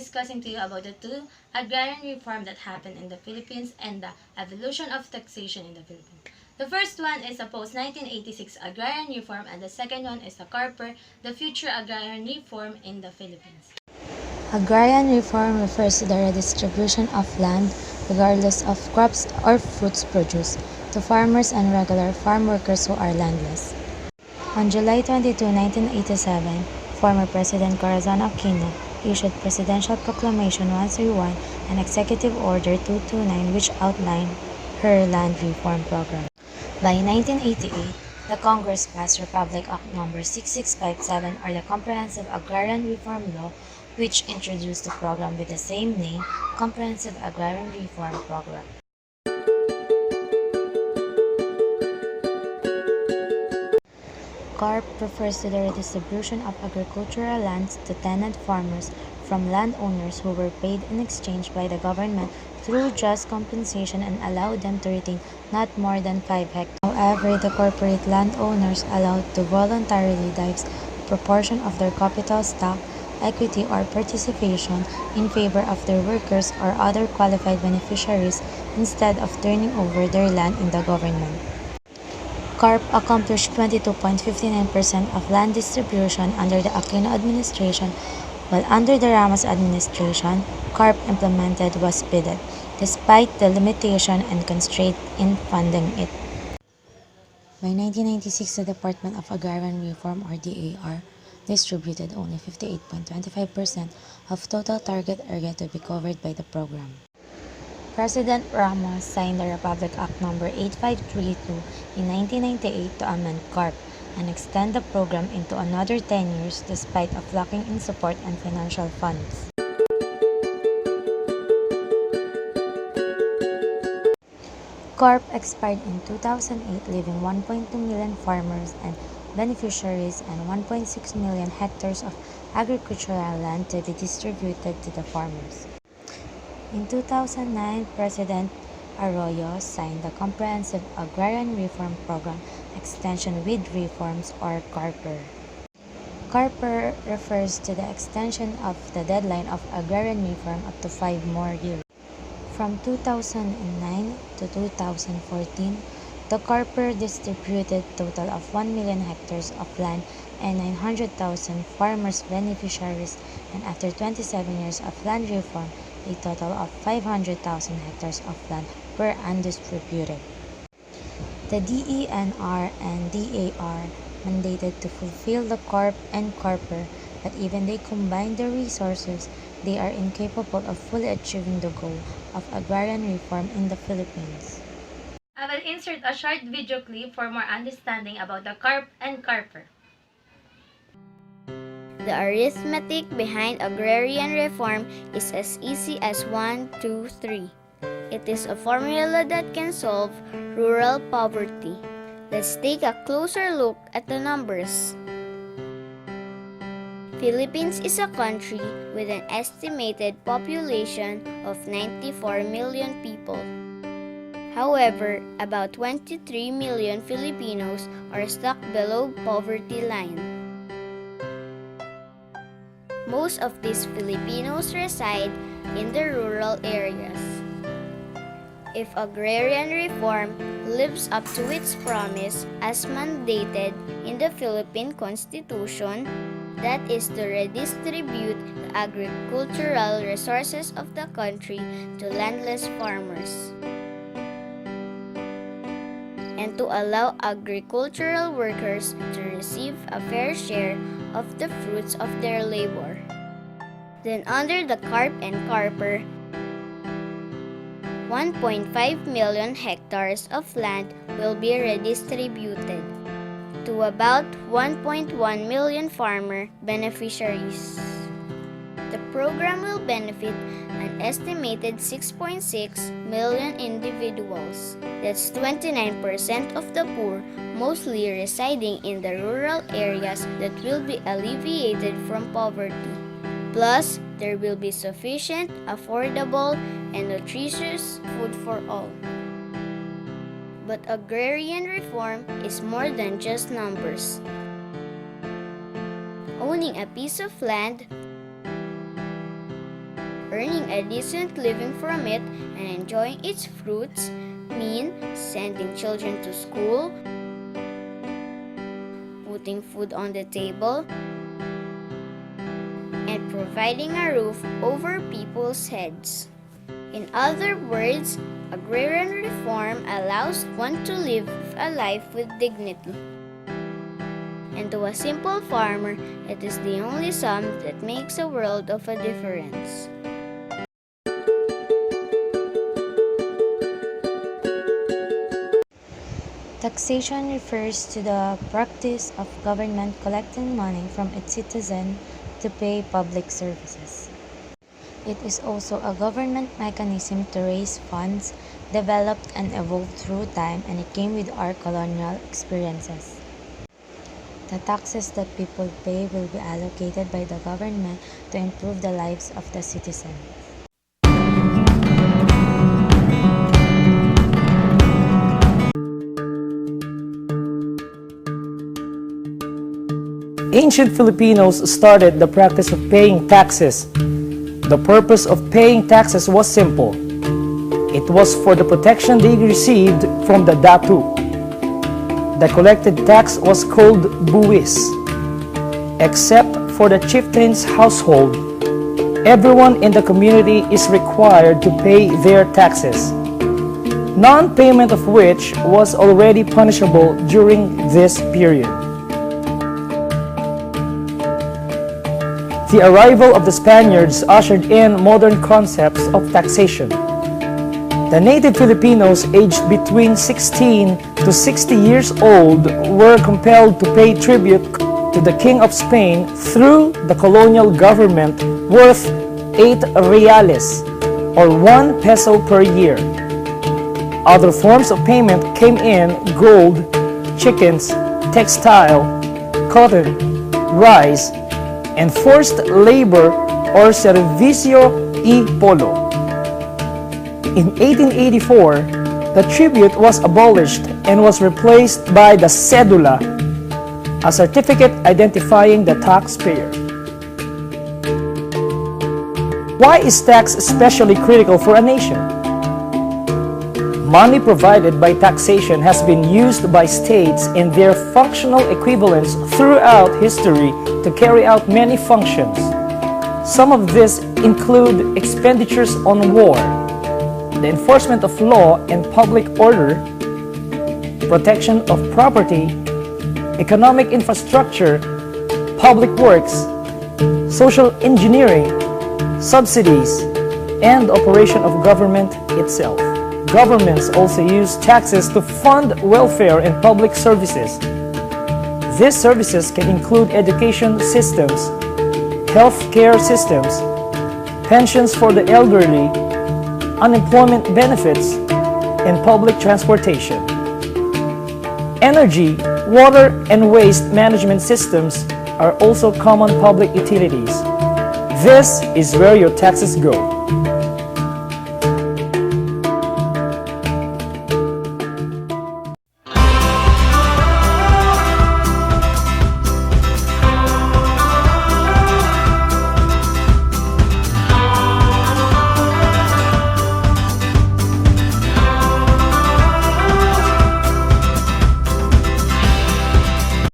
discussing to you about the two agrarian reform that happened in the Philippines and the evolution of taxation in the Philippines. The first one is the post-1986 agrarian reform and the second one is the CARPER, the future agrarian reform in the Philippines. Agrarian reform refers to the redistribution of land, regardless of crops or fruits produced, to farmers and regular farm workers who are landless. On July 22, 1987, former President Corazon Aquino issued Presidential Proclamation 131 and Executive Order 229 which outlined her land reform program. By 1988, the Congress passed Republic Act No. 6657 or the Comprehensive Agrarian Reform Law, which introduced the program with the same name, Comprehensive Agrarian Reform Program. CARP refers to the redistribution of agricultural lands to tenant farmers from landowners who were paid in exchange by the government through just compensation and allowed them to retain not more than 5 hectares. However, the corporate landowners allowed to voluntarily divest a proportion of their capital stock, equity, or participation in favor of their workers or other qualified beneficiaries instead of turning over their land in the government. CARP accomplished 22.59% of land distribution under the Aquino administration, while under the Ramos administration, CARP implemented was speeded, despite the limitation and constraint in funding it. By 1996, the Department of Agrarian Reform or DAR distributed only 58.25% of total target area to be covered by the program. President Ramos signed the Republic Act No. 8532 in 1998 to amend CARP and extend the program into another 10 years despite of lacking in support and financial funds. CARP expired in 2008, leaving 1.2 million farmers and beneficiaries and 1.6 million hectares of agricultural land to be distributed to the farmers. In 2009, President Arroyo signed the Comprehensive Agrarian Reform Program Extension with Reforms or CARPER. CARPER refers to the extension of the deadline of agrarian reform up to 5 more years. From 2009 to 2014, the CARPER distributed a total of 1 million hectares of land and 900,000 farmers beneficiaries, and after 27 years of land reform, a total of 500,000 hectares of land were undistributed. The DENR and DAR mandated to fulfill the CARP and CARPER, but even they combine their resources, they are incapable of fully achieving the goal of agrarian reform in the Philippines. I will insert a short video clip for more understanding about the CARP and CARPER. The arithmetic behind agrarian reform is as easy as 1, 2, 3. It is a formula that can solve rural poverty. Let's take a closer look at the numbers. Philippines is a country with an estimated population of 94 million people. However, about 23 million Filipinos are stuck below poverty line. Most of these Filipinos reside in the rural areas. If agrarian reform lives up to its promise as mandated in the Philippine Constitution, that is to redistribute the agricultural resources of the country to landless farmers, and to allow agricultural workers to receive a fair share of the fruits of their labor. Then under the CARP and CARPER, 1.5 million hectares of land will be redistributed to about 1.1 million farmer beneficiaries. The program will benefit an estimated 6.6 million individuals. That's 29% of the poor, mostly residing in the rural areas, that will be alleviated from poverty. Plus, there will be sufficient, affordable, and nutritious food for all. But agrarian reform is more than just numbers. Owning a piece of land earning a decent living from it and enjoying its fruits mean sending children to school, putting food on the table, and providing a roof over people's heads. In other words, agrarian reform allows one to live a life with dignity. And to a simple farmer, it is the only sum that makes a world of a difference. Taxation refers to the practice of government collecting money from its citizens to pay public services. It is also a government mechanism to raise funds, developed and evolved through time, and it came with our colonial experiences. The taxes that people pay will be allocated by the government to improve the lives of the citizens. Ancient Filipinos started the practice of paying taxes. The purpose of paying taxes was simple. It was for the protection they received from the datu. The collected tax was called buwis. Except for the chieftain's household, everyone in the community is required to pay their taxes, non-payment of which was already punishable during this period. The arrival of the Spaniards ushered in modern concepts of taxation. The native Filipinos aged between 16 to 60 years old were compelled to pay tribute to the King of Spain through the colonial government worth 8 reales or 1 peso per year. Other forms of payment came in gold, chickens, textile, cotton, rice, and forced labor or servicio y polo. In 1884, the tribute was abolished and was replaced by the cedula, a certificate identifying the taxpayer. Why is tax especially critical for a nation? Money provided by taxation has been used by states in their functional equivalents throughout history to carry out many functions. Some of these include expenditures on war, the enforcement of law and public order, protection of property, economic infrastructure, public works, social engineering, subsidies, and operation of government itself. Governments also use taxes to fund welfare and public services. These services can include education systems, health care systems, pensions for the elderly, unemployment benefits, and public transportation. Energy, water, and waste management systems are also common public utilities. This is where your taxes go.